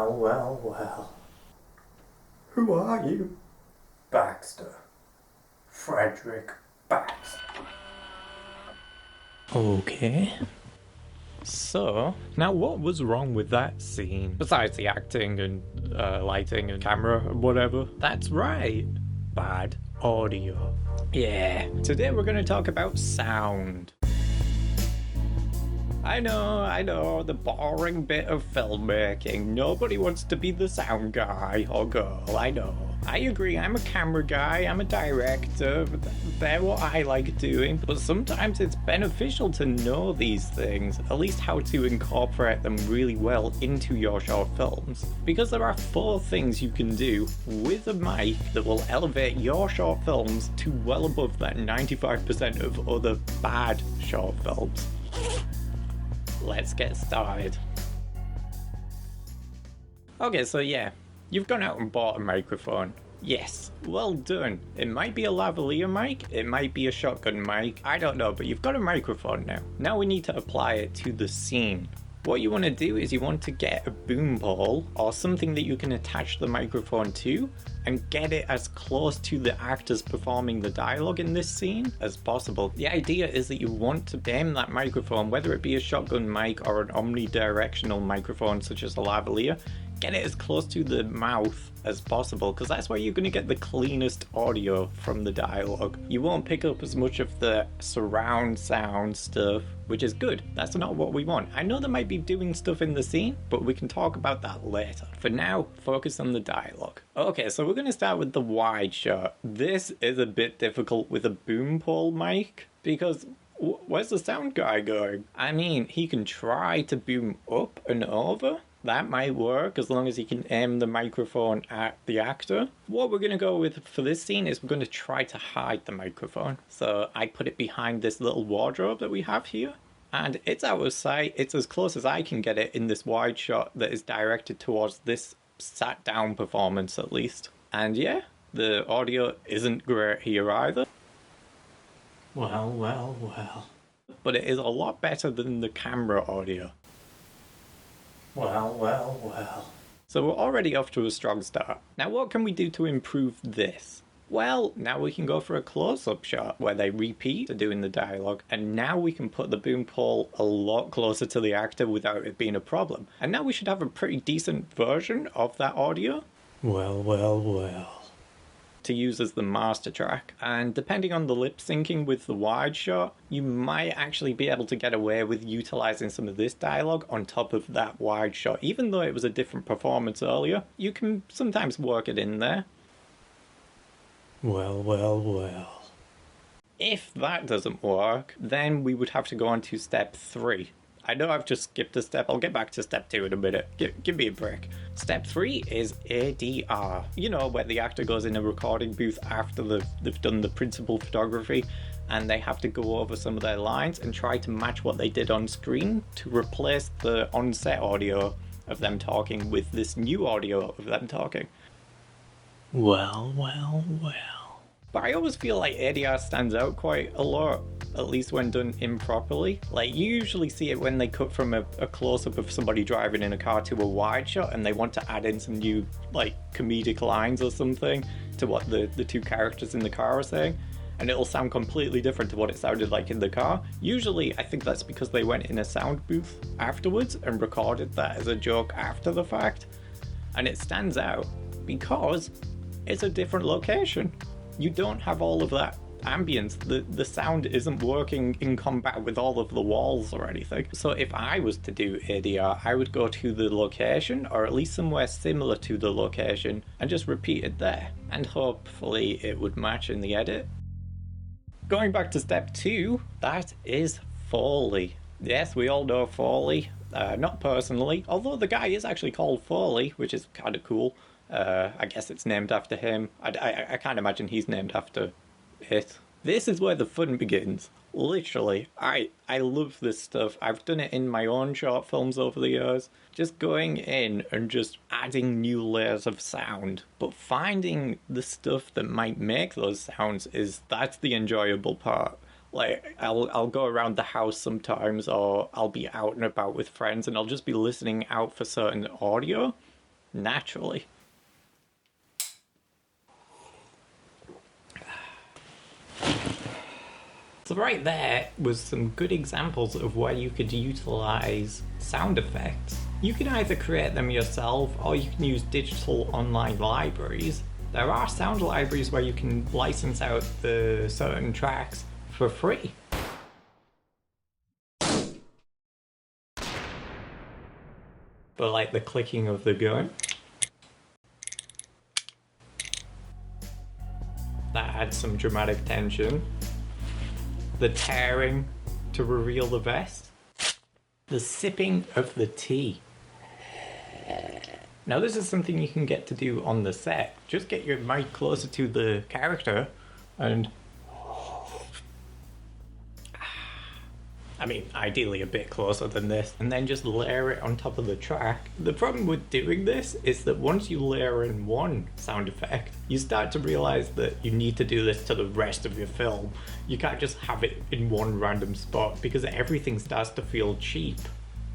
Well, well, well. Who are you? Baxter. Frederick Baxter. Okay. So, now what was wrong with that scene? Besides the acting and lighting and camera and whatever. That's right. Bad audio. Yeah. Today we're going to talk about sound. I know, the boring bit of filmmaking. Nobody wants to be the sound guy or girl, I know. I agree, I'm a camera guy, I'm a director, but they're what I like doing. But sometimes it's beneficial to know these things, at least how to incorporate them really well into your short films. Because there are 4 things you can do with a mic that will elevate your short films to well above that 95% of other bad short films. Let's get started. Okay, so yeah, you've gone out and bought a microphone. Yes, well done. It might be a lavalier mic, it might be a shotgun mic, I don't know, but you've got a microphone now. Now we need to apply it to the scene. What you want to do is you want to get a boom pole or something that you can attach the microphone to and get it as close to the actors performing the dialogue in this scene as possible. The idea is that you want to aim that microphone, whether it be a shotgun mic or an omnidirectional microphone such as a lavalier, get it as close to the mouth as possible, because that's where you're going to get the cleanest audio from the dialogue. You won't pick up as much of the surround sound stuff, which is good. That's not what we want. I know they might be doing stuff in the scene, but we can talk about that later. For now, focus on the dialogue. Okay, so we're going to start with the wide shot. This is a bit difficult with a boom pole mic, because where's the sound guy going? I mean, he can try to boom up and over. That might work as long as you can aim the microphone at the actor. What we're going to go with for this scene is we're going to try to hide the microphone. So I put it behind this little wardrobe that we have here. And it's out of sight. It's as close as I can get it in this wide shot that is directed towards this sat down performance at least. And yeah, the audio isn't great here either. Well, well, well. But it is a lot better than the camera audio. Well, well, well. So we're already off to a strong start. Now what can we do to improve this? Well, now we can go for a close-up shot where they repeat to doing the dialogue, and now we can put the boom pole a lot closer to the actor without it being a problem. And now we should have a pretty decent version of that audio. Well, well, well. To use as the master track, and depending on the lip syncing with the wide shot, you might actually be able to get away with utilizing some of this dialogue on top of that wide shot. Even though it was a different performance earlier, you can sometimes work it in there. Well, well, well. If that doesn't work, then we would have to go on to step 3. I know I've just skipped a step. I'll get back to step 2 in a minute. Give me a break. Step 3 is ADR. You know, where the actor goes in a recording booth after they've done the principal photography and they have to go over some of their lines and try to match what they did on screen to replace the on-set audio of them talking with this new audio of them talking. Well, well, well. But I always feel like ADR stands out quite a lot, at least when done improperly. Like, you usually see it when they cut from a close-up of somebody driving in a car to a wide shot and they want to add in some new, like, comedic lines or something to what the 2 characters in the car are saying. And it'll sound completely different to what it sounded like in the car. Usually, I think that's because they went in a sound booth afterwards and recorded that as a joke after the fact. And it stands out because it's a different location. You don't have all of that ambience. The sound isn't working in combat with all of the walls or anything. So if I was to do ADR, I would go to the location, or at least somewhere similar to the location, and just repeat it there. And hopefully it would match in the edit. Going back to step 2, that is Foley. Yes, we all know Foley. Not personally, although the guy is actually called Foley, which is kind of cool. I guess it's named after him. I can't imagine he's named after it. This is where the fun begins. Literally, I love this stuff. I've done it in my own short films over the years. Just going in and just adding new layers of sound. But finding the stuff that might make those sounds that's the enjoyable part. Like, I'll go around the house sometimes, or I'll be out and about with friends and I'll just be listening out for certain audio. naturally. So right there was some good examples of where you could utilize sound effects. You can either create them yourself or you can use digital online libraries. There are sound libraries where you can license out the certain tracks for free. But like the clicking of the gun, that adds some dramatic tension. The tearing to reveal the vest. The sipping of the tea. Now this is something you can get to do on the set. Just get your mic closer to the character and... I mean, ideally a bit closer than this, and then just layer it on top of the track. The problem with doing this is that once you layer in one sound effect, you start to realize that you need to do this to the rest of your film. You can't just have it in one random spot because everything starts to feel cheap.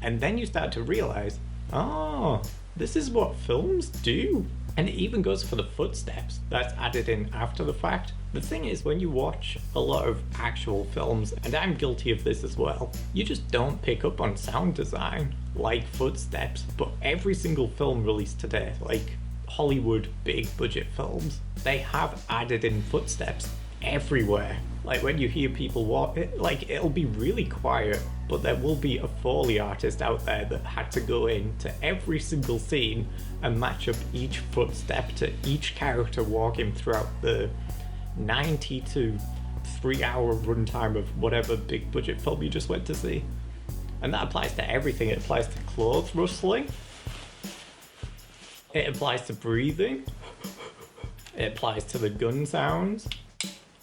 And then you start to realize, oh, this is what films do. And it even goes for the footsteps that's added in after the fact. The thing is, when you watch a lot of actual films, and I'm guilty of this as well, you just don't pick up on sound design like footsteps. But every single film released today, like Hollywood big budget films, they have added in footsteps everywhere. Like when you hear people walk, it'll be really quiet, but there will be a Foley artist out there that had to go into every single scene and match up each footstep to each character walking throughout the 90 to 3 hour runtime of whatever big budget film you just went to see. And that applies to everything. It applies to clothes rustling. It applies to breathing. It applies to the gun sounds.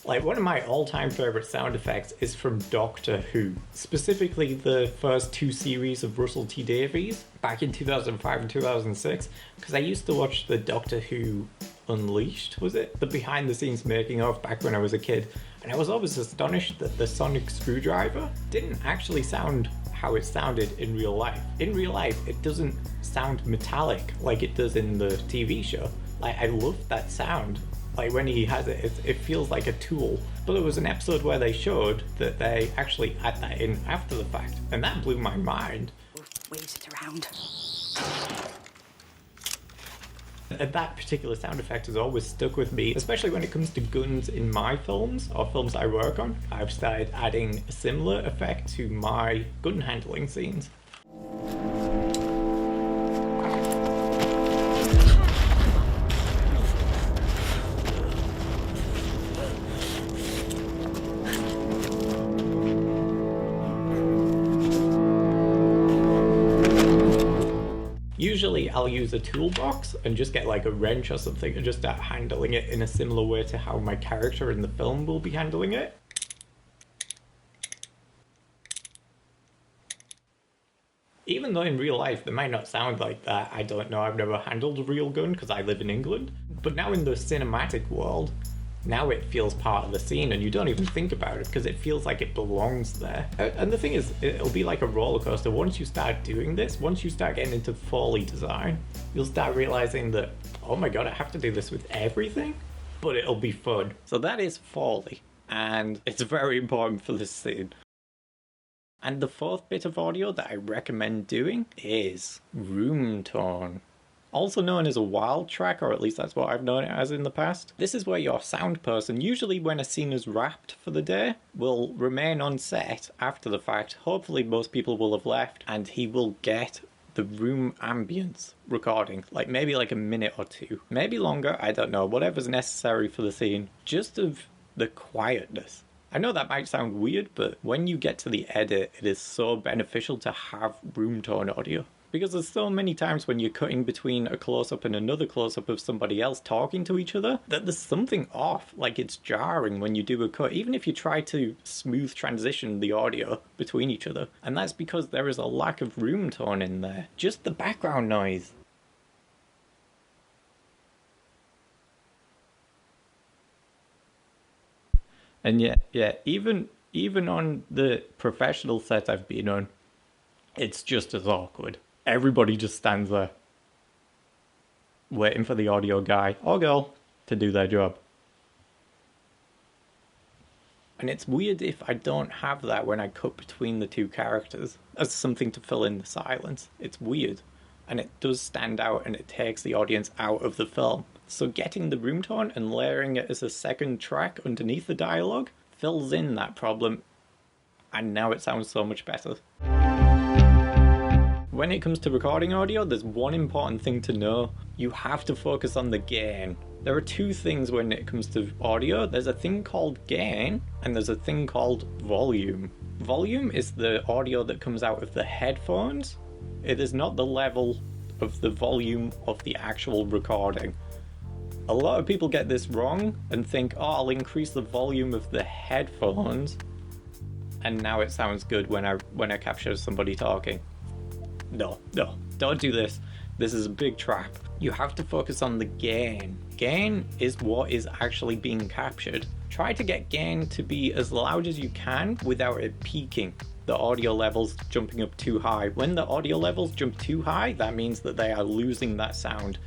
Like, one of my all-time favorite sound effects is from Doctor Who, specifically the first two series of Russell T Davies back in 2005 and 2006, because I used to watch the Doctor Who Unleashed, was it? The behind-the-scenes making of back when I was a kid, and I was always astonished that the sonic screwdriver didn't actually sound how it sounded in real life. In real life, it doesn't sound metallic like it does in the TV show. Like, I love that sound. Like, when he has it, it feels like a tool. But there was an episode where they showed that they actually add that in after the fact, and that blew my mind. Waves it around. And that particular sound effect has always stuck with me, especially when it comes to guns in my films, or films I work on. I've started adding a similar effect to my gun handling scenes. Usually I'll use a toolbox and just get like a wrench or something and just start handling it in a similar way to how my character in the film will be handling it. Even though in real life they might not sound like that, I don't know, I've never handled a real gun because I live in England. But now in the cinematic world, now it feels part of the scene and you don't even think about it because it feels like it belongs there. And the thing is, it'll be like a roller coaster. Once you start doing this, once you start getting into Foley design, you'll start realizing that, oh my god, I have to do this with everything? But it'll be fun. So that is Foley, and it's very important for this scene. And the fourth bit of audio that I recommend doing is room tone. Also known as a wild track, or at least that's what I've known it as in the past. This is where your sound person, usually when a scene is wrapped for the day, will remain on set after the fact. Hopefully most people will have left, and he will get the room ambience recording, like maybe like a minute or two, maybe longer, I don't know, whatever's necessary for the scene, just of the quietness. I know that might sound weird, but when you get to the edit, it is so beneficial to have room tone audio. Because there's so many times when you're cutting between a close-up and another close-up of somebody else talking to each other, that there's something off, like it's jarring when you do a cut, even if you try to smooth transition the audio between each other. And that's because there is a lack of room tone in there. Just the background noise. And yeah, even on the professional set I've been on, it's just as awkward. Everybody just stands there. waiting for the audio guy or girl to do their job. And it's weird if I don't have that when I cut between the two characters as something to fill in the silence. It's weird. And it does stand out and it takes the audience out of the film. So getting the room tone and layering it as a second track underneath the dialogue fills in that problem, and now it sounds so much better. When it comes to recording audio, there's one important thing to know. You have to focus on the gain. There are two things when it comes to audio. There's a thing called gain, and there's a thing called volume. Volume is the audio that comes out of the headphones. It is not the level of the volume of the actual recording. A lot of people get this wrong and think, oh, I'll increase the volume of the headphones, and now it sounds good when I capture somebody talking. No, don't do this. This is a big trap. You have to focus on the gain. Gain is what is actually being captured. Try to get gain to be as loud as you can without it peaking. The audio levels jumping up too high. When the audio levels jump too high, that means that they are losing that sound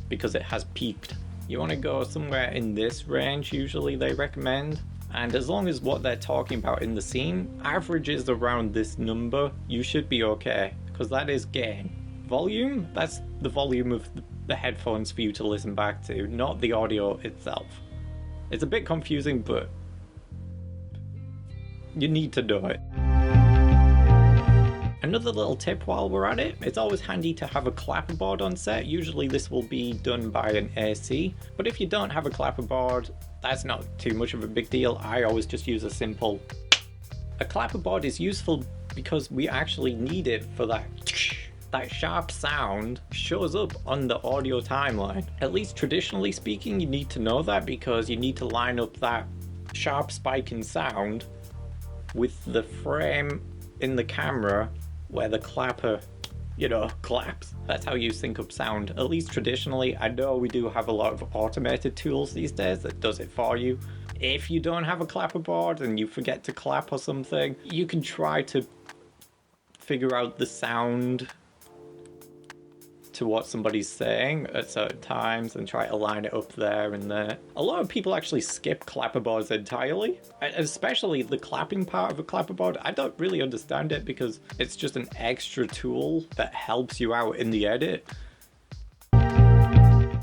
because it has peaked. You want to go somewhere in this range, usually they recommend. And as long as what they're talking about in the scene averages around this number, you should be okay, because that is gain. Volume, that's the volume of the headphones for you to listen back to, not the audio itself. It's a bit confusing, but you need to know it. Another little tip while we're at it, it's always handy to have a clapperboard on set. Usually this will be done by an AC, but if you don't have a clapperboard, that's not too much of a big deal. I always just use a simple... A clapperboard is useful because we actually need it for that sharp sound shows up on the audio timeline. At least traditionally speaking, you need to know that because you need to line up that sharp spike in sound with the frame in the camera where the clapper, claps. That's how you sync up sound, at least traditionally. I know we do have a lot of automated tools these days that does it for you. If you don't have a clapperboard and you forget to clap or something, you can try to figure out the sound to what somebody's saying at certain times and try to line it up there and there. A lot of people actually skip clapperboards entirely, especially the clapping part of a clapperboard. I don't really understand it because it's just an extra tool that helps you out in the edit.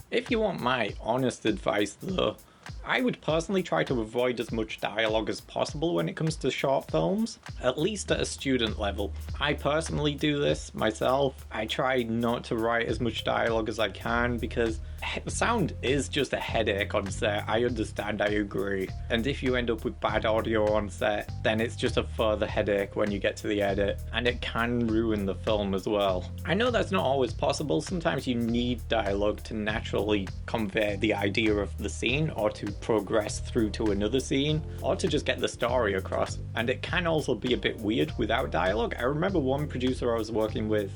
If you want my honest advice though, I would personally try to avoid as much dialogue as possible when it comes to short films, at least at a student level. I personally do this myself. I try not to write as much dialogue as I can because sound is just a headache on set. I understand, I agree. And if you end up with bad audio on set, then it's just a further headache when you get to the edit, and it can ruin the film as well. I know that's not always possible. Sometimes you need dialogue to naturally convey the idea of the scene, or to progress through to another scene, or to just get the story across. And it can also be a bit weird without dialogue. I remember one producer I was working with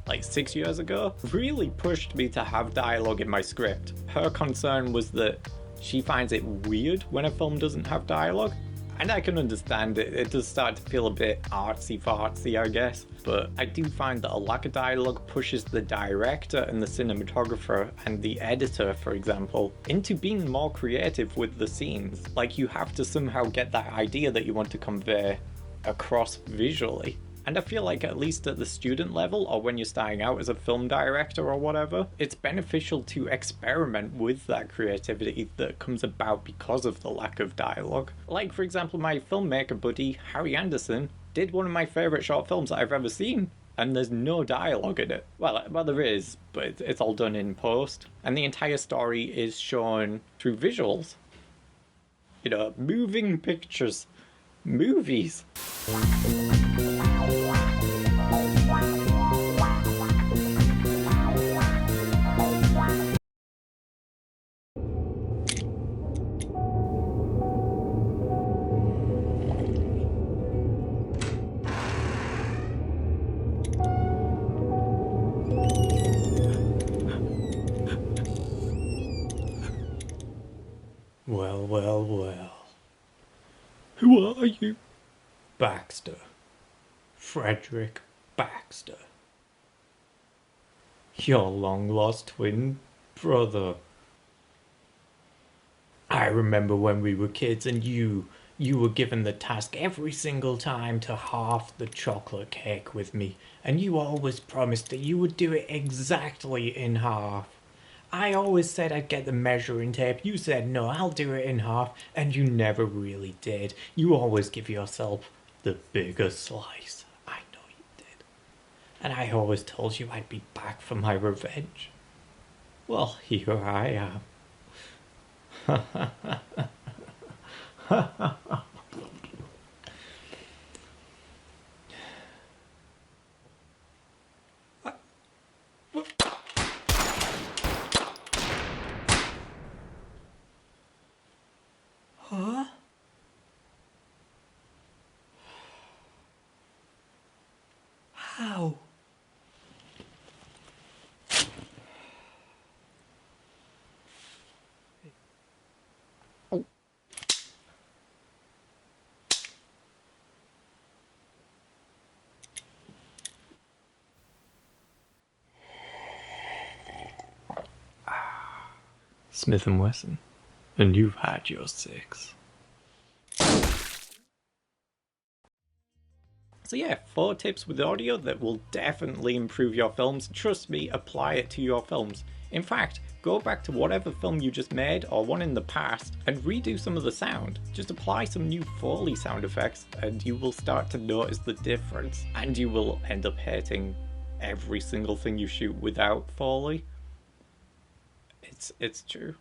like 6 years ago really pushed me to have dialogue in my script. Her concern was that she finds it weird when a film doesn't have dialogue. And I can understand it. It does start to feel a bit artsy-fartsy, I guess. But I do find that a lack of dialogue pushes the director and the cinematographer and the editor, for example, into being more creative with the scenes. Like, you have to somehow get that idea that you want to convey across visually. And I feel like at least at the student level, or when you're starting out as a film director or whatever, it's beneficial to experiment with that creativity that comes about because of the lack of dialogue. Like, for example, my filmmaker buddy, Harry Anderson, did one of my favourite short films that I've ever seen, and there's no dialogue in it. Well, there is, but it's all done in post. And the entire story is shown through visuals. Moving pictures. Movies. Well. Who are you? Baxter. Frederick Baxter. Your long-lost twin, Brother, I remember when we were kids and you were given the task every single time to halve the chocolate cake with me, and you always promised that you would do it exactly in half. I always said I'd get the measuring tape. You said no, I'll do it in half, and you never really did. You always give yourself the bigger slice. I know you did. And I always told you I'd be back for my revenge. Well, here I am. Huh? How? Smith & Wesson, and you've had your six. So yeah, 4 tips with audio that will definitely improve your films. Trust me, apply it to your films. In fact, go back to whatever film you just made or one in the past and redo some of the sound. Just apply some new Foley sound effects and you will start to notice the difference. And you will end up hating every single thing you shoot without Foley. It's true.